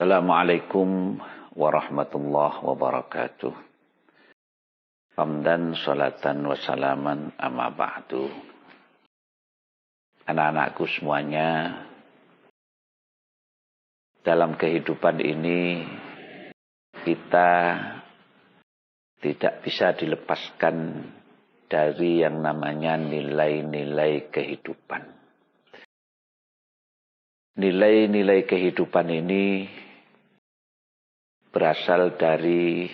Assalamualaikum warahmatullahi wabarakatuh. Hamdan salatan wassalaman amma ba'du. Anak-anakku semuanya, dalam kehidupan ini kita tidak bisa dilepaskan dari yang namanya nilai-nilai kehidupan. Nilai-nilai kehidupan ini berasal dari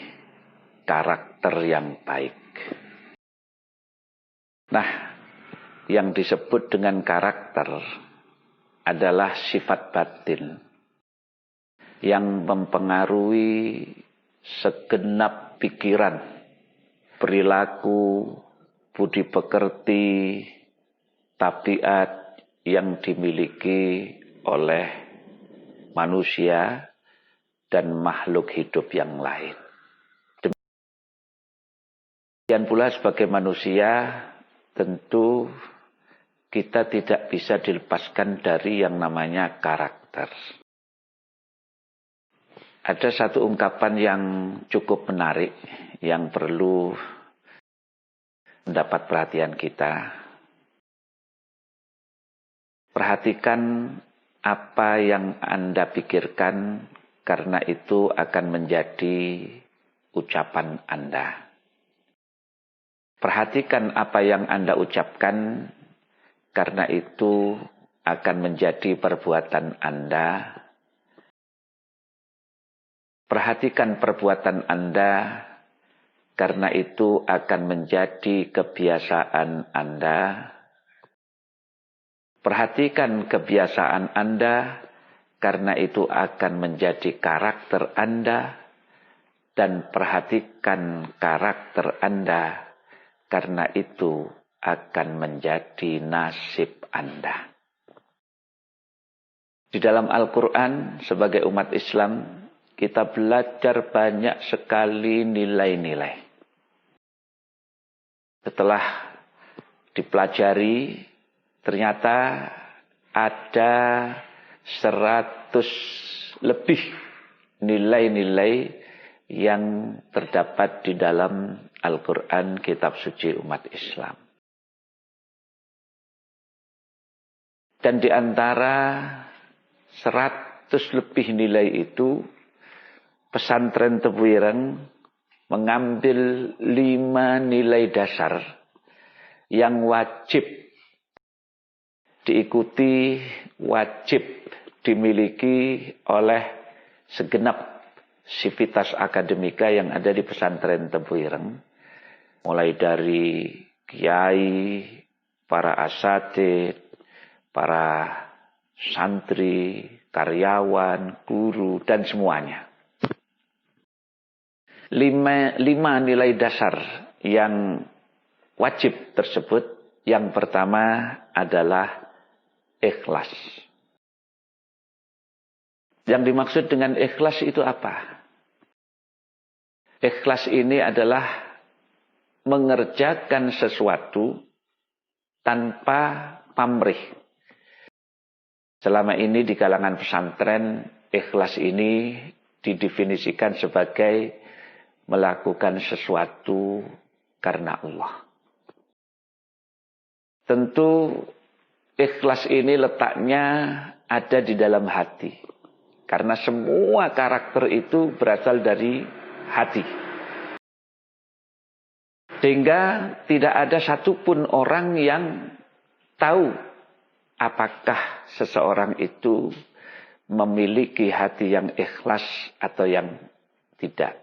karakter yang baik. Nah, yang disebut dengan karakter adalah sifat batin yang mempengaruhi segenap pikiran, perilaku, budi pekerti, tabiat yang dimiliki oleh manusia dan makhluk hidup yang lain. Demikian pula sebagai manusia, tentu kita tidak bisa dilepaskan dari yang namanya karakter. Ada satu ungkapan yang cukup menarik yang perlu mendapat perhatian kita. Perhatikan apa yang Anda pikirkan, karena itu akan menjadi ucapan Anda. Perhatikan apa yang Anda ucapkan, karena itu akan menjadi perbuatan Anda. Perhatikan perbuatan Anda, karena itu akan menjadi kebiasaan Anda. Perhatikan kebiasaan Anda, karena itu akan menjadi karakter Anda. Dan perhatikan karakter Anda, karena itu akan menjadi nasib Anda. Di dalam Al-Quran, sebagai umat Islam, kita belajar banyak sekali nilai-nilai. Setelah dipelajari, ternyata ada 100 lebih nilai-nilai yang terdapat di dalam Al-Quran, kitab suci umat Islam. Dan di antara 100 lebih nilai itu, pesantren Tebu Ireng mengambil 5 nilai dasar yang wajib diikuti, wajib dimiliki oleh segenap sivitas akademika yang ada di pesantren Tebu Ireng. Mulai dari kiai, para asatid, para santri, karyawan, guru, dan semuanya. 5 nilai dasar yang wajib tersebut, yang pertama adalah ikhlas. Yang dimaksud dengan ikhlas itu apa? Ikhlas ini adalah mengerjakan sesuatu tanpa pamrih. Selama ini di kalangan pesantren, ikhlas ini didefinisikan sebagai melakukan sesuatu karena Allah. Tentu ikhlas ini letaknya ada di dalam hati. Karena semua karakter itu berasal dari hati. Sehingga tidak ada satupun orang yang tahu apakah seseorang itu memiliki hati yang ikhlas atau yang tidak.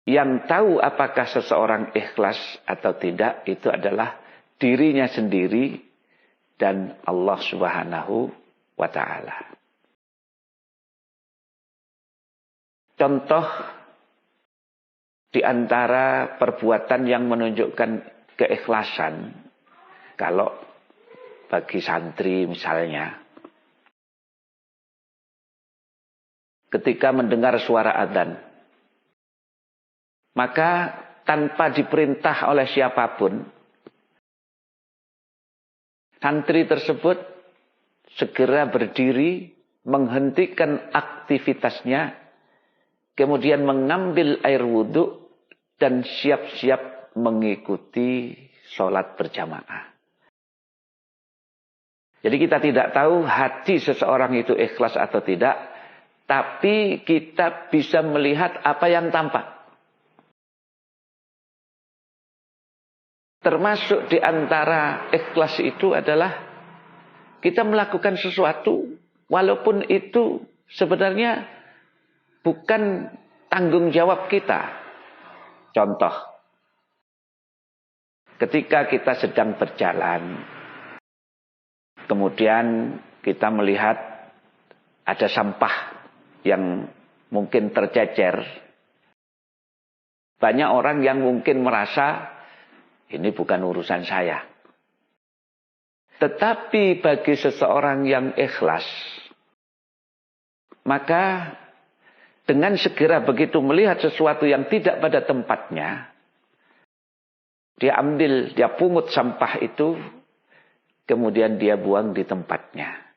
Yang tahu apakah seseorang ikhlas atau tidak itu adalah dirinya sendiri dan Allah Subhanahu wa Ta'ala. Contoh di antara perbuatan yang menunjukkan keikhlasan, kalau bagi santri misalnya, ketika mendengar suara adzan, maka tanpa diperintah oleh siapapun, santri tersebut segera berdiri menghentikan aktivitasnya, kemudian mengambil air wudhu dan siap-siap mengikuti sholat berjamaah. Jadi kita tidak tahu hati seseorang itu ikhlas atau tidak, tapi kita bisa melihat apa yang tampak. Termasuk di antara ikhlas itu adalah kita melakukan sesuatu walaupun itu sebenarnya bukan tanggung jawab kita. Contoh, ketika kita sedang berjalan, kemudian kita melihat ada sampah yang mungkin tercecer. Banyak orang yang mungkin merasa ini bukan urusan saya. Tetapi bagi seseorang yang ikhlas, maka dengan segera begitu melihat sesuatu yang tidak pada tempatnya, dia pungut sampah itu, kemudian dia buang di tempatnya.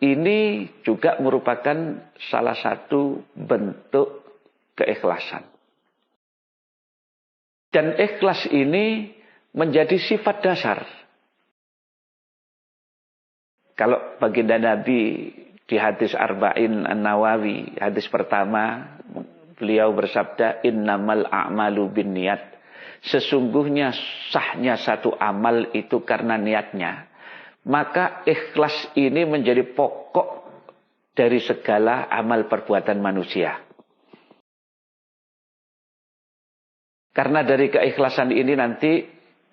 Ini juga merupakan salah satu bentuk keikhlasan. Dan ikhlas ini menjadi sifat dasar. Kalau baginda Nabi di hadis Arba'in An-Nawawi, hadis pertama, beliau bersabda, innamal a'malu binniyat. Sesungguhnya sahnya satu amal itu karena niatnya. Maka ikhlas ini menjadi pokok dari segala amal perbuatan manusia. Karena dari keikhlasan ini nanti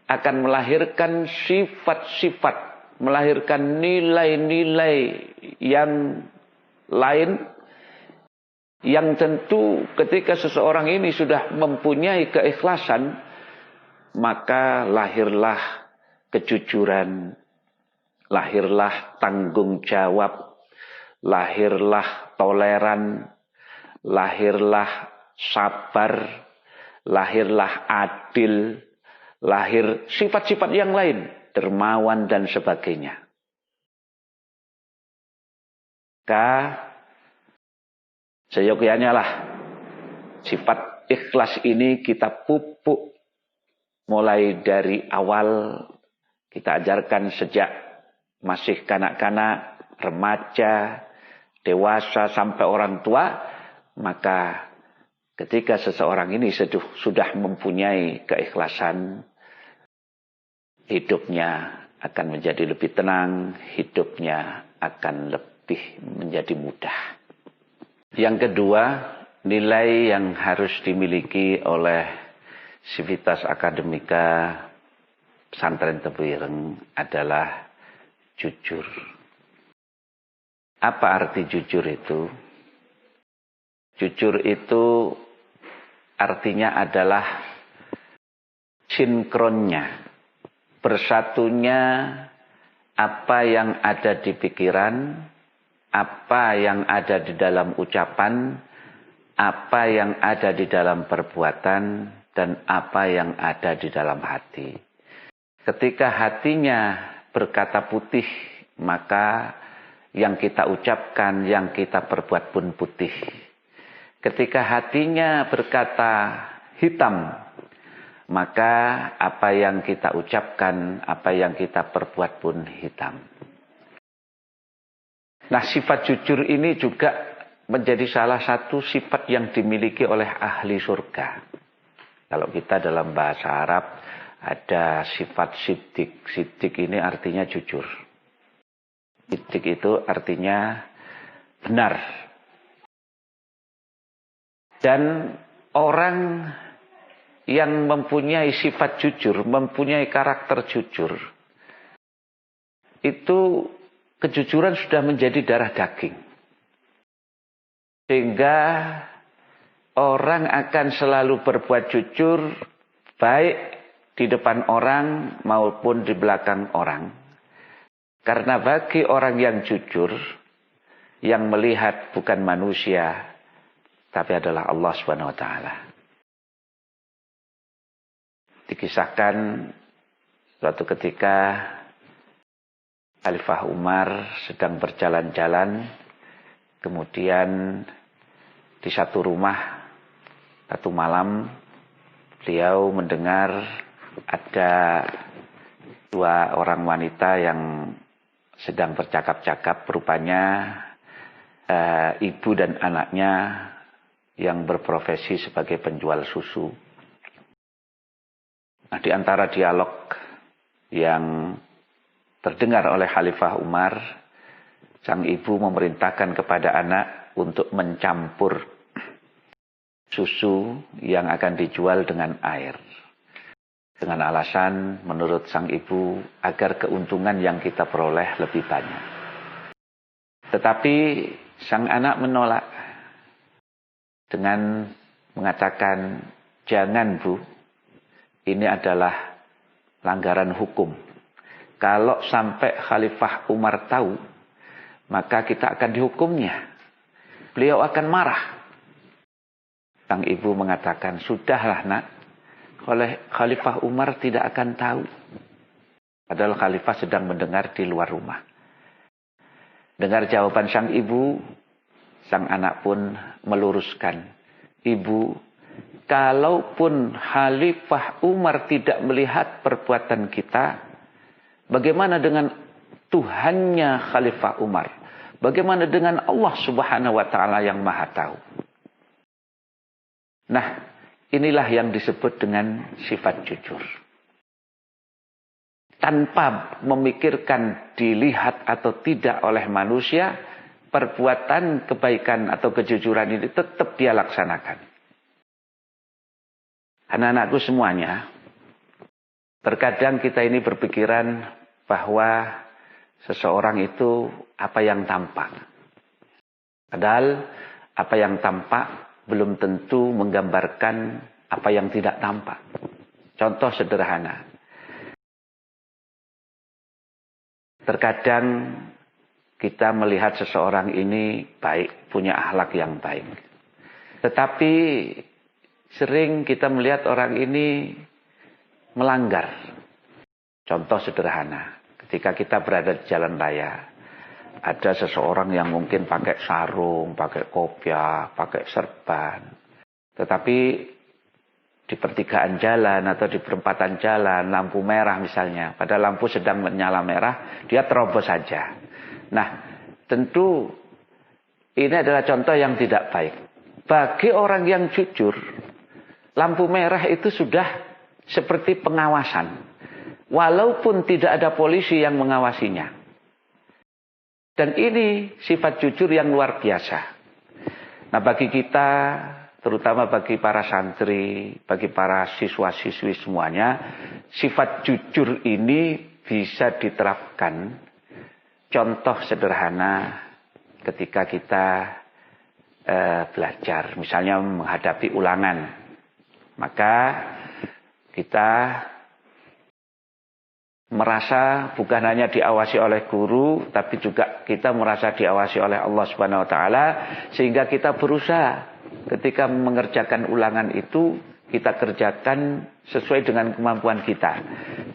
akan melahirkan sifat-sifat, melahirkan nilai-nilai yang lain, yang tentu ketika seseorang ini sudah mempunyai keikhlasan, maka lahirlah kejujuran, lahirlah tanggung jawab, lahirlah toleran, lahirlah sabar, lahirlah adil, lahir sifat-sifat yang lain, dermawan dan sebagainya. Seyogyanya lah sifat ikhlas ini kita pupuk mulai dari awal, kita ajarkan sejak masih kanak-kanak, remaja, dewasa sampai orang tua, maka ketika seseorang ini sudah mempunyai keikhlasan, hidupnya akan menjadi lebih tenang, hidupnya akan lebih menjadi mudah. Yang kedua, nilai yang harus dimiliki oleh Sivitas Akademika Pesantren Tebu Ireng adalah jujur. Apa arti jujur itu? Jujur itu artinya adalah sinkronnya, bersatunya apa yang ada di pikiran, apa yang ada di dalam ucapan, apa yang ada di dalam perbuatan, dan apa yang ada di dalam hati. Ketika hatinya berkata putih, maka yang kita ucapkan, yang kita perbuat pun putih. Ketika hatinya berkata hitam, maka apa yang kita ucapkan, apa yang kita perbuat pun hitam. Nah, sifat jujur ini juga menjadi salah satu sifat yang dimiliki oleh ahli surga. Kalau kita dalam bahasa Arab ada sifat siddiq. Siddiq ini artinya jujur. Siddiq itu artinya benar. Dan orang yang mempunyai sifat jujur, mempunyai karakter jujur, itu kejujuran sudah menjadi darah daging. Sehingga orang akan selalu berbuat jujur, baik di depan orang maupun di belakang orang. Karena bagi orang yang jujur, yang melihat bukan manusia, tapi adalah Allah Subhanahu wa taala. Dikisahkan suatu ketika Khalifah Umar sedang berjalan-jalan Kemudian di satu rumah, satu malam, beliau mendengar ada dua orang wanita yang sedang bercakap-cakap, rupanya ibu dan anaknya yang berprofesi sebagai penjual susu. Nah, di antara dialog yang terdengar oleh Khalifah Umar, sang ibu memerintahkan kepada anak untuk mencampur susu yang akan dijual dengan air. Dengan alasan menurut sang ibu agar keuntungan yang kita peroleh lebih banyak. Tetapi sang anak menolak dengan mengatakan, "Jangan, Bu. Ini adalah pelanggaran hukum. Kalau sampai Khalifah Umar tahu, maka kita akan dihukumnya. Beliau akan marah." Sang ibu mengatakan, "Sudahlah, Nak. Khalifah Umar tidak akan tahu." Padahal Khalifah sedang mendengar di luar rumah. Dengar jawaban sang ibu, sang anak pun meluruskan, "Ibu, kalaupun Khalifah Umar tidak melihat perbuatan kita, bagaimana dengan Tuhannya Khalifah Umar? Bagaimana dengan Allah Subhanahu wa Ta'ala yang Maha Tahu?" Nah, inilah yang disebut dengan sifat jujur. Tanpa memikirkan dilihat atau tidak oleh manusia, perbuatan kebaikan atau kejujuran ini tetap dia laksanakan. Anak-anakku semuanya, terkadang kita ini berpikiran bahwa seseorang itu apa yang tampak. Padahal apa yang tampak belum tentu menggambarkan apa yang tidak tampak. Contoh sederhana. Terkadang kita melihat seseorang ini baik, punya akhlak yang baik. Tetapi sering kita melihat orang ini melanggar. Contoh sederhana, ketika kita berada di jalan raya, ada seseorang yang mungkin pakai sarung, pakai kopiah, pakai serban. Tetapi di pertigaan jalan atau di perempatan jalan, lampu merah misalnya, pada lampu sedang menyala merah, dia terobos saja. Nah, tentu ini adalah contoh yang tidak baik. Bagi orang yang jujur, lampu merah itu sudah seperti pengawasan. Walaupun tidak ada polisi yang mengawasinya. Dan ini sifat jujur yang luar biasa. Nah, bagi kita, terutama bagi para santri, bagi para siswa-siswi semuanya, sifat jujur ini bisa diterapkan. Contoh sederhana ketika kita belajar, misalnya menghadapi ulangan. Maka kita merasa bukan hanya diawasi oleh guru, tapi juga kita merasa diawasi oleh Allah Subhanahu wa Ta'ala, sehingga kita berusaha ketika mengerjakan ulangan itu kita kerjakan sesuai dengan kemampuan kita.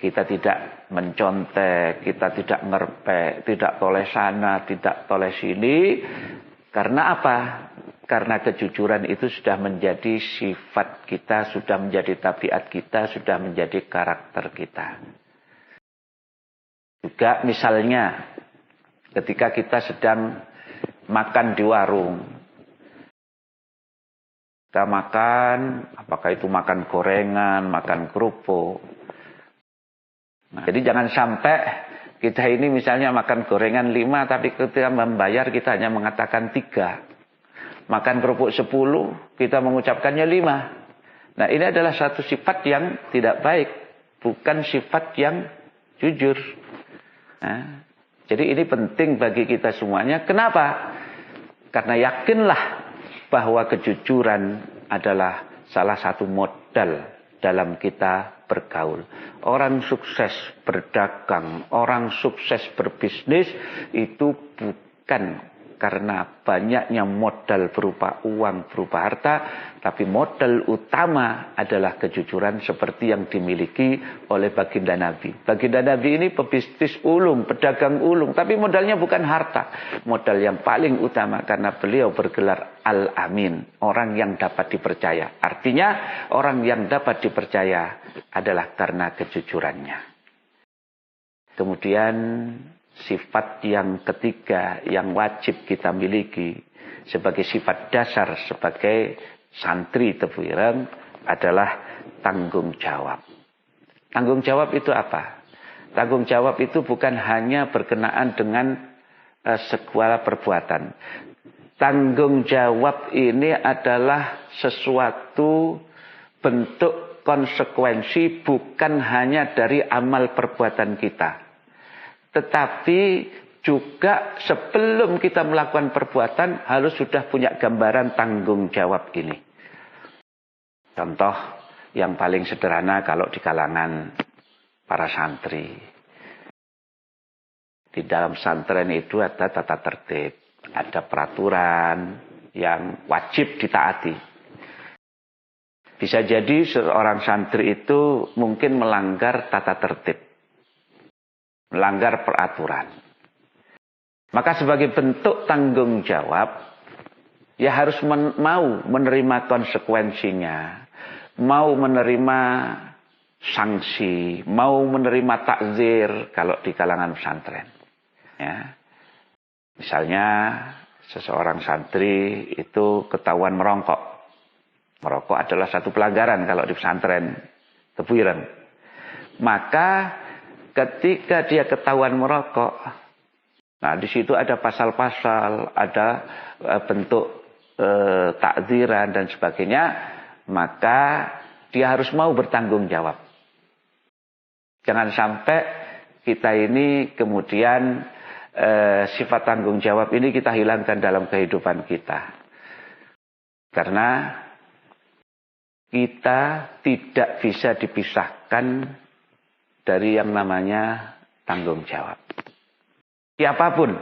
Kita tidak mencontek, kita tidak ngerpek, tidak toleh sana, tidak toleh sini. Karena apa? Karena kejujuran itu sudah menjadi sifat kita, sudah menjadi tabiat kita, sudah menjadi karakter kita. Juga misalnya ketika kita sedang makan di warung. Kita makan, apakah itu makan gorengan, makan kerupuk. Nah, jadi jangan sampai kita ini misalnya makan gorengan 5, tapi ketika membayar kita hanya mengatakan 3. Makan kerupuk 10, kita mengucapkannya 5. Nah, ini adalah satu sifat yang tidak baik. Bukan sifat yang jujur. Nah, jadi ini penting bagi kita semuanya. Kenapa? Karena yakinlah bahwa kejujuran adalah salah satu modal dalam kita bergaul. Orang sukses berdagang, orang sukses berbisnis itu bukan karena banyaknya modal berupa uang, berupa harta, tapi modal utama adalah kejujuran seperti yang dimiliki oleh baginda Nabi. Baginda Nabi ini pebisnis ulung, pedagang ulung, tapi modalnya bukan harta. Modal yang paling utama karena beliau bergelar Al-Amin, orang yang dapat dipercaya. Artinya orang yang dapat dipercaya adalah karena kejujurannya. Kemudian sifat yang ketiga yang wajib kita miliki sebagai sifat dasar sebagai santri Tebu Ireng adalah tanggung jawab. Tanggung jawab itu apa? Tanggung jawab itu bukan hanya berkenaan dengan sebuah perbuatan. Tanggung jawab ini adalah sesuatu bentuk konsekuensi bukan hanya dari amal perbuatan kita. Tetapi juga sebelum kita melakukan perbuatan harus sudah punya gambaran tanggung jawab ini. Contoh yang paling sederhana kalau di kalangan para santri. Di dalam santren itu ada tata tertib, ada peraturan yang wajib ditaati. Bisa jadi seorang santri itu mungkin melanggar tata tertib, melanggar peraturan. Maka sebagai bentuk tanggung jawab, ya harus mau menerima konsekuensinya, mau menerima sanksi, mau menerima takzir kalau di kalangan pesantren. Ya. Misalnya seseorang santri itu ketahuan merokok. Merokok adalah satu pelanggaran kalau di pesantren Tebu Ireng. Maka ketika dia ketahuan merokok, nah di situ ada pasal-pasal, ada bentuk takziran dan sebagainya, maka dia harus mau bertanggung jawab. Jangan sampai kita ini kemudian sifat tanggung jawab ini kita hilangkan dalam kehidupan kita. Karena kita tidak bisa dipisahkan dari yang namanya tanggung jawab. Siapapun,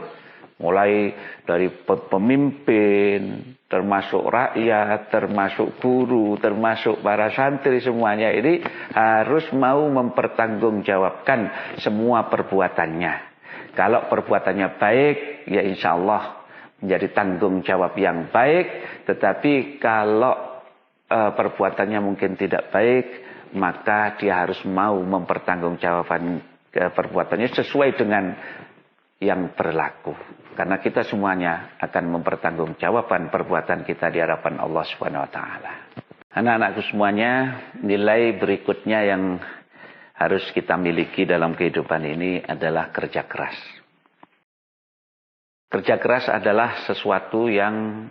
mulai dari pemimpin, termasuk rakyat, termasuk guru, termasuk para santri, semuanya ini harus mau mempertanggungjawabkan semua perbuatannya. Kalau perbuatannya baik, ya insya Allah menjadi tanggung jawab yang baik. Tetapi kalau perbuatannya mungkin tidak baik, maka dia harus mau mempertanggungjawabkan perbuatannya sesuai dengan yang berlaku. Karena kita semuanya akan mempertanggungjawabkan perbuatan kita di hadapan Allah Subhanahu wa taala. Anak-anakku semuanya, nilai berikutnya yang harus kita miliki dalam kehidupan ini adalah kerja keras. Kerja keras adalah sesuatu yang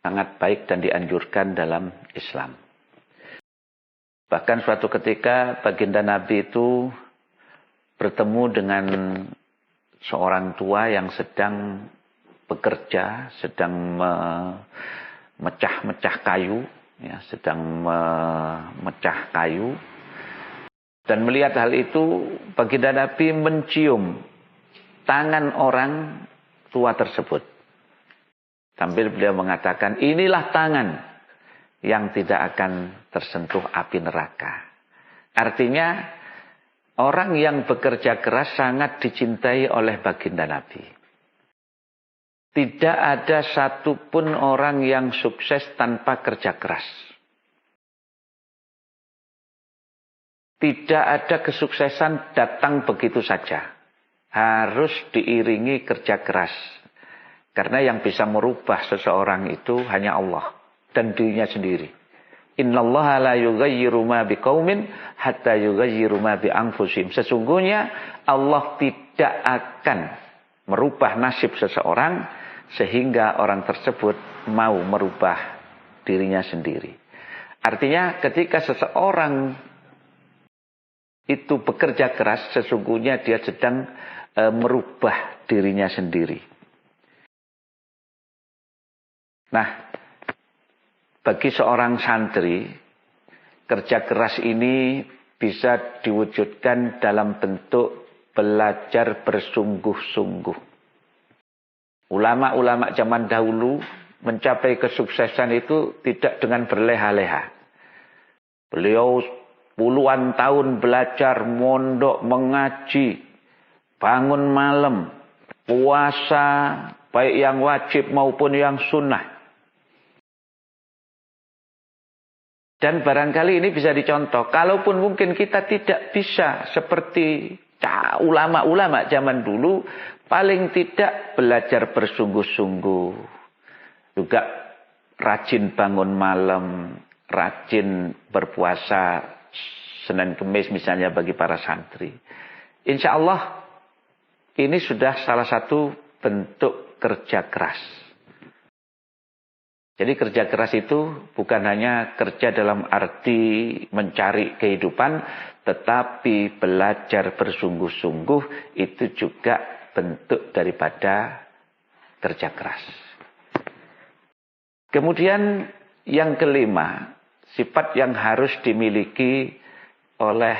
sangat baik dan dianjurkan dalam Islam. Bahkan suatu ketika baginda Nabi itu bertemu dengan seorang tua yang sedang bekerja, sedang memecah-mecah kayu, ya, sedang memecah kayu. Dan melihat hal itu, baginda Nabi mencium tangan orang tua tersebut. Sambil beliau mengatakan, inilah tangan yang tidak akan tersentuh api neraka. Artinya, orang yang bekerja keras sangat dicintai oleh baginda Nabi. Tidak ada satupun orang yang sukses tanpa kerja keras. Tidak ada kesuksesan datang begitu saja. Harus diiringi kerja keras. Karena yang bisa merubah seseorang itu hanya Allah dan dirinya sendiri. Innallaha la yughayyiru ma biqaumin hatta yughayyiru ma bi anfusihim. Sesungguhnya Allah tidak akan merubah nasib seseorang sehingga orang tersebut mau merubah dirinya sendiri. Artinya ketika seseorang itu bekerja keras, sesungguhnya dia sedang merubah dirinya sendiri. Nah, bagi seorang santri, kerja keras ini bisa diwujudkan dalam bentuk belajar bersungguh-sungguh. Ulama-ulama zaman dahulu mencapai kesuksesan itu tidak dengan berleha-leha. Beliau puluhan tahun belajar, mondok, mengaji, bangun malam, puasa, baik yang wajib maupun yang sunnah. Dan barangkali ini bisa dicontoh. Kalaupun mungkin kita tidak bisa seperti ulama-ulama zaman dulu, paling tidak belajar bersungguh-sungguh. Juga rajin bangun malam, rajin berpuasa Senin Kemis misalnya bagi para santri. Insya Allah ini sudah salah satu bentuk kerja keras. Jadi kerja keras itu bukan hanya kerja dalam arti mencari kehidupan, tetapi belajar bersungguh-sungguh itu juga bentuk daripada kerja keras. Kemudian yang kelima, sifat yang harus dimiliki oleh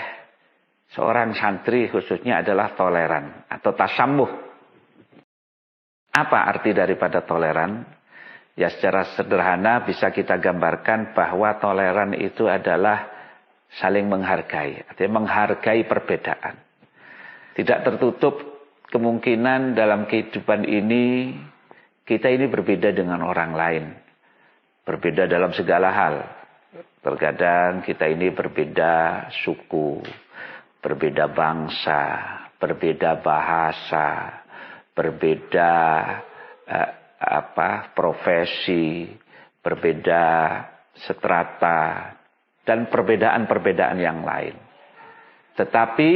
seorang santri khususnya adalah toleran atau tasamuh. Apa arti daripada toleran? Ya secara sederhana bisa kita gambarkan bahwa toleran itu adalah saling menghargai. Artinya menghargai perbedaan. Tidak tertutup kemungkinan dalam kehidupan ini kita ini berbeda dengan orang lain. Berbeda dalam segala hal. Terkadang kita ini berbeda suku, berbeda bangsa, berbeda bahasa, berbeda profesi, berbeda strata, dan perbedaan-perbedaan yang lain. Tetapi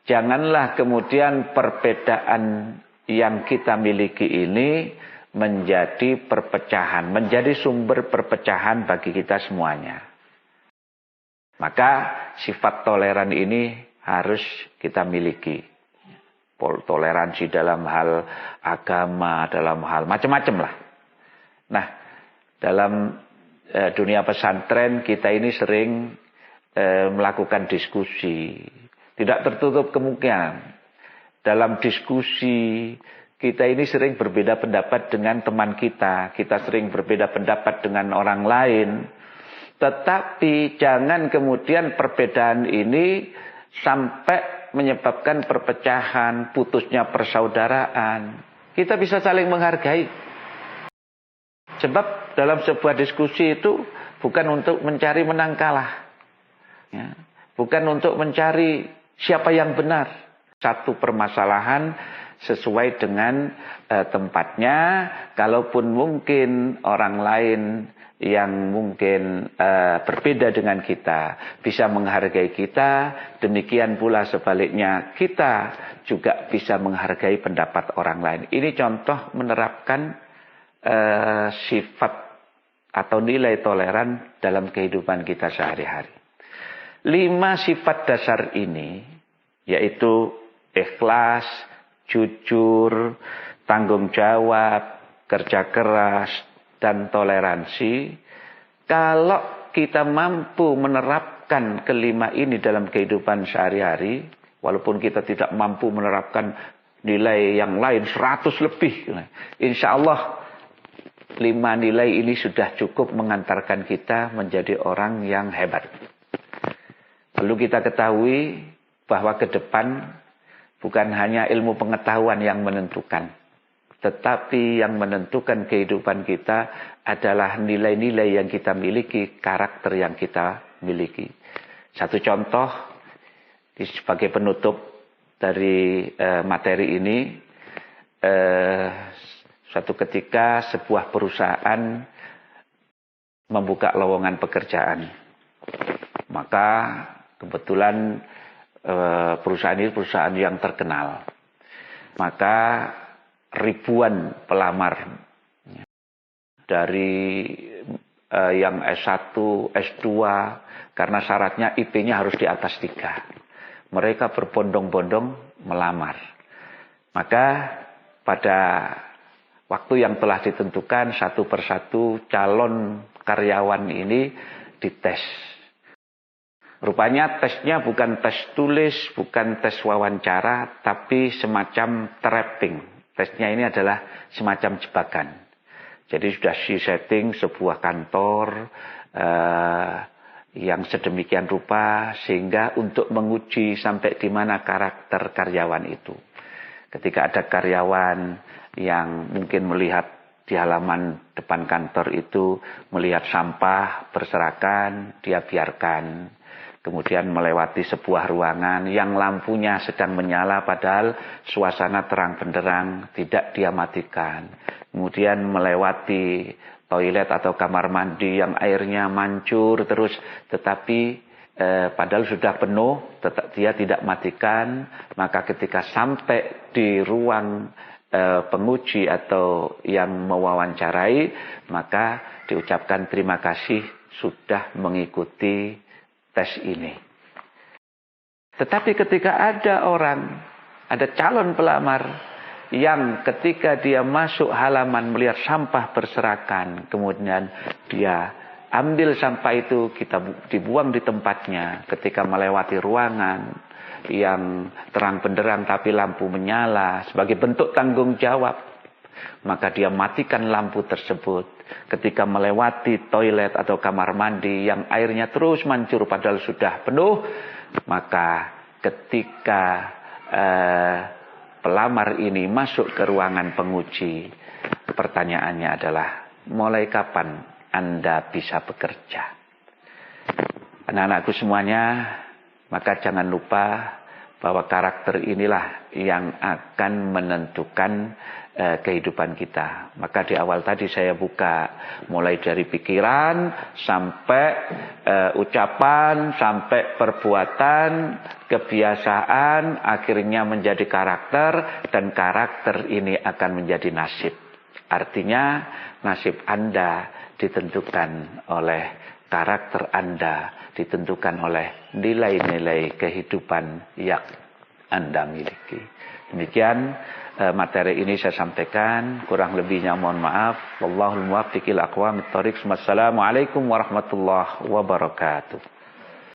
janganlah kemudian perbedaan yang kita miliki ini menjadi perpecahan, menjadi sumber perpecahan bagi kita semuanya. Maka sifat toleran ini harus kita miliki. Toleransi dalam hal agama, dalam hal macam-macam lah. Nah, dalam dunia pesantren kita ini sering melakukan diskusi. Tidak tertutup kemungkinan dalam diskusi kita ini sering berbeda pendapat dengan teman kita. Kita sering berbeda pendapat dengan orang lain. Tetapi jangan kemudian perbedaan ini sampai menyebabkan perpecahan, putusnya persaudaraan. Kita bisa saling menghargai. Sebab dalam sebuah diskusi itu bukan untuk mencari menang kalah. Ya. Bukan untuk mencari siapa yang benar. Satu permasalahan sesuai dengan tempatnya. Kalaupun mungkin orang lain yang mungkin berbeda dengan kita bisa menghargai kita, demikian pula sebaliknya kita juga bisa menghargai pendapat orang lain. Ini contoh menerapkan sifat atau nilai toleran dalam kehidupan kita sehari-hari. 5 sifat dasar ini yaitu ikhlas, jujur, tanggung jawab, kerja keras, dan toleransi. Kalau kita mampu menerapkan kelima ini dalam kehidupan sehari-hari, walaupun kita tidak mampu menerapkan nilai yang lain 100 lebih, insya Allah 5 nilai ini sudah cukup mengantarkan kita menjadi orang yang hebat. Perlu kita ketahui bahwa ke depan bukan hanya ilmu pengetahuan yang menentukan, tetapi yang menentukan kehidupan kita adalah nilai-nilai yang kita miliki, karakter yang kita miliki. Satu contoh sebagai penutup dari materi ini, suatu ketika sebuah perusahaan membuka lowongan pekerjaan. Maka kebetulan perusahaan ini perusahaan yang terkenal. Maka ribuan pelamar dari yang S1, S2 karena syaratnya IP-nya harus di atas 3. Mereka berbondong-bondong melamar. Maka pada waktu yang telah ditentukan satu persatu calon karyawan ini dites. Rupanya tesnya bukan tes tulis, bukan tes wawancara, tapi semacam trapping Tesnya ini adalah semacam jebakan. Jadi sudah setting sebuah kantor yang sedemikian rupa sehingga untuk menguji sampai di mana karakter karyawan itu. Ketika ada karyawan yang mungkin melihat di halaman depan kantor itu melihat sampah berserakan, dia biarkan. Kemudian melewati sebuah ruangan yang lampunya sedang menyala padahal suasana terang benderang, tidak dia matikan. Kemudian melewati toilet atau kamar mandi yang airnya mancur terus, tetapi padahal sudah penuh, dia tidak matikan. Maka ketika sampai di ruang penguji atau yang mewawancarai, maka diucapkan terima kasih sudah mengikuti tes ini. Tetapi ketika ada calon pelamar yang ketika dia masuk halaman melihat sampah berserakan, kemudian dia ambil sampah itu, kita dibuang di tempatnya. Ketika melewati ruangan yang terang benderang tapi lampu menyala sebagai bentuk tanggung jawab, maka dia matikan lampu tersebut. Ketika melewati toilet atau kamar mandi yang airnya terus mancur padahal sudah penuh, maka ketika pelamar ini masuk ke ruangan penguji, pertanyaannya adalah, mulai kapan Anda bisa bekerja? Anak-anakku semuanya, maka jangan lupa bahwa karakter inilah yang akan menentukan kehidupan kita. Maka di awal tadi saya buka mulai dari pikiran sampai ucapan, sampai perbuatan, kebiasaan, akhirnya menjadi karakter, dan karakter ini akan menjadi nasib. Artinya nasib Anda ditentukan oleh karakter Anda, ditentukan oleh nilai-nilai kehidupan yang Anda miliki. Demikian materi ini saya sampaikan, kurang lebihnya mohon maaf. Wallahul muwaffiq ila aqwamit thoriq. Wassalamualaikum warahmatullahi wabarakatuh.